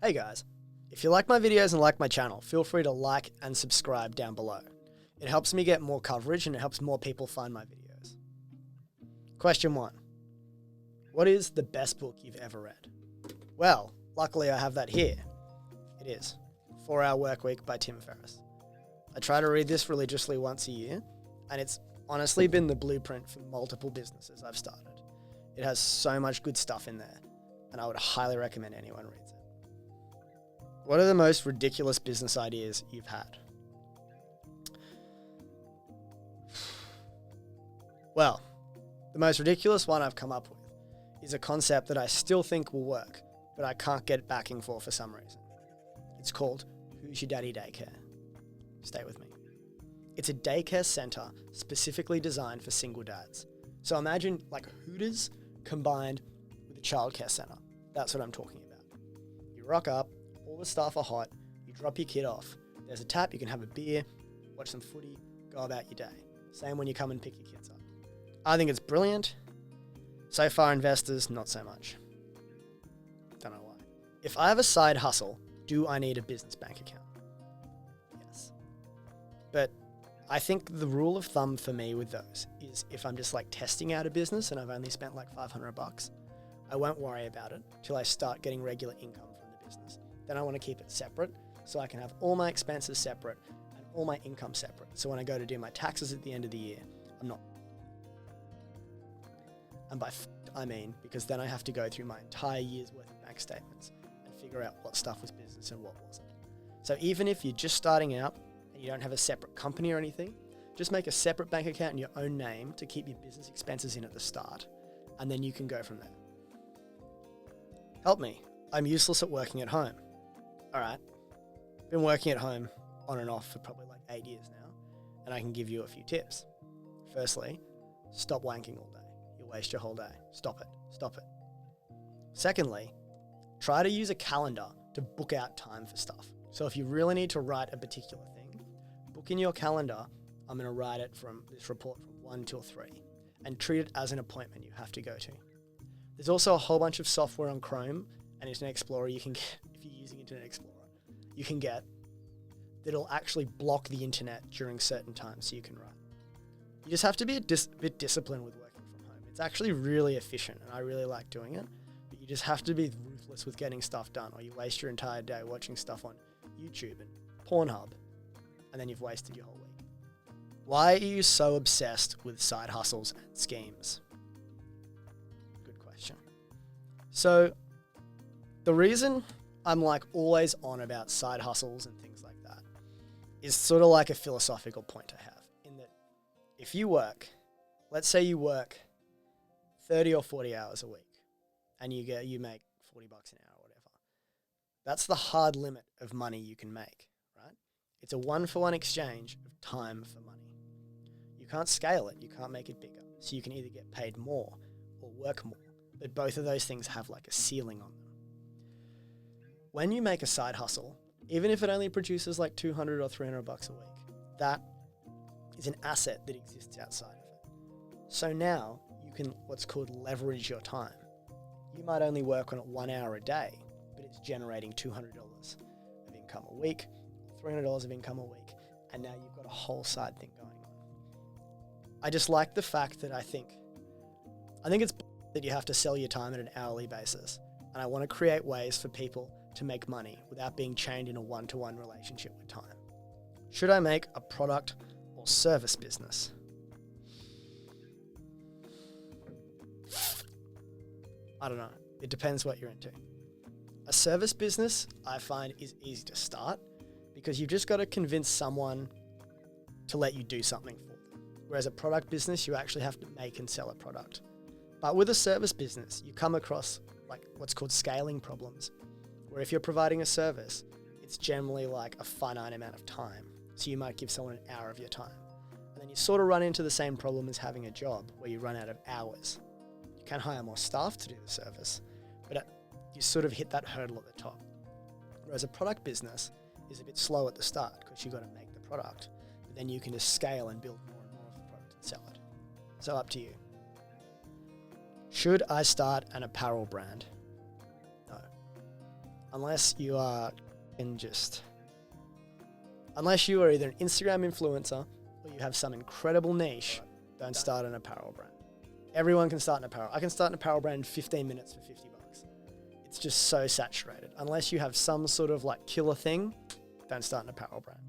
Hey guys, if you like my videos and like my channel, feel free to like and subscribe down below. It helps me get more coverage and it helps more people find my videos. Question 1. What is the best book you've ever read? Well, luckily I have that here. It is 4 Hour Workweek by Tim Ferriss. I try to read this religiously once a year, and it's honestly been the blueprint for multiple businesses I've started. It has so much good stuff in there, and I would highly recommend anyone reads it. What are the most ridiculous business ideas you've had? Well, the most ridiculous one I've come up with is a concept that I still think will work, but I can't get backing for some reason. It's called Who's Your Daddy Daycare. Stay with me. It's a daycare center specifically designed for single dads. So imagine like Hooters combined with a childcare center. That's what I'm talking about. You rock up, all the staff are hot, you drop your kid off, there's a tap, you can have a beer, watch some footy, go about your day. Same when you come and pick your kids up. I think it's brilliant. So far, investors, not so much. Don't know why. If I have a side hustle, do I need a business bank account? Yes. But I think the rule of thumb for me with those is if I'm just like testing out a business and I've only spent like $500, I won't worry about it till I start getting regular income from the business. Then I want to keep it separate so I can have all my expenses separate and all my income separate. So when I go to do my taxes at the end of the year, I'm not. And by I mean, because then I have to go through my entire year's worth of bank statements and figure out what stuff was business and what wasn't. So even if you're just starting out and you don't have a separate company or anything, just make a separate bank account in your own name to keep your business expenses in at the start, and then you can go from there. Help me. I'm useless at working at home. All right. Been working at home on and off for probably like 8 years now, and I can give you a few tips. Firstly, stop wanking all day. You'll waste your whole day. Stop it. Stop it. Secondly, try to use a calendar to book out time for stuff. So if you really need to write a particular thing, book in your calendar, I'm going to write it from this report from 1 till 3, and treat it as an appointment you have to go to. There's also a whole bunch of software on Chrome and Internet Explorer you can get, if you're using Internet Explorer, you can get that'll actually block the internet during certain times so you can write. You just have to be a bit disciplined with working from home. It's actually really efficient and I really like doing it, but you just have to be ruthless with getting stuff done, or you waste your entire day watching stuff on YouTube and Pornhub, and then you've wasted your whole week. Why are you so obsessed with side hustles and schemes? Good question. So the reason I'm like always on about side hustles and things like that is sort of like a philosophical point I have, in that if you work, let's say you work 30 or 40 hours a week and you make $40 an hour or whatever. That's the hard limit of money you can make, right? It's a 1-for-1 exchange of time for money. You can't scale it. You can't make it bigger. So you can either get paid more or work more. But both of those things have like a ceiling on them. When you make a side hustle, even if it only produces like $200 or $300 a week, that is an asset that exists outside of it. So now you can what's called leverage your time. You might only work on it 1 hour a day, but it's generating $200 of income a week, $300 of income a week, and now you've got a whole side thing going on. I just like the fact that I think it's that you have to sell your time at an hourly basis, and I want to create ways for people to make money without being chained in a one-to-one relationship with time. Should I make a product or service business? I don't know. It depends what you're into. A service business, I find, is easy to start because you've just got to convince someone to let you do something for them. Whereas a product business, you actually have to make and sell a product. But with a service business, you come across like what's called scaling problems, where if you're providing a service, it's generally like a finite amount of time. So you might give someone an hour of your time. And then you sort of run into the same problem as having a job where you run out of hours. You can hire more staff to do the service, but you sort of hit that hurdle at the top. Whereas a product business is a bit slow at the start because you've got to make the product, but then you can just scale and build more and more of the product and sell it. So up to you. Should I start an apparel brand? No. unless you are unless you are either an Instagram influencer or you have some incredible niche, don't start an apparel brand. Everyone can start an apparel. I can start an apparel brand in 15 minutes for $50. It's just so saturated. Unless you have some sort of like killer thing, don't start an apparel brand.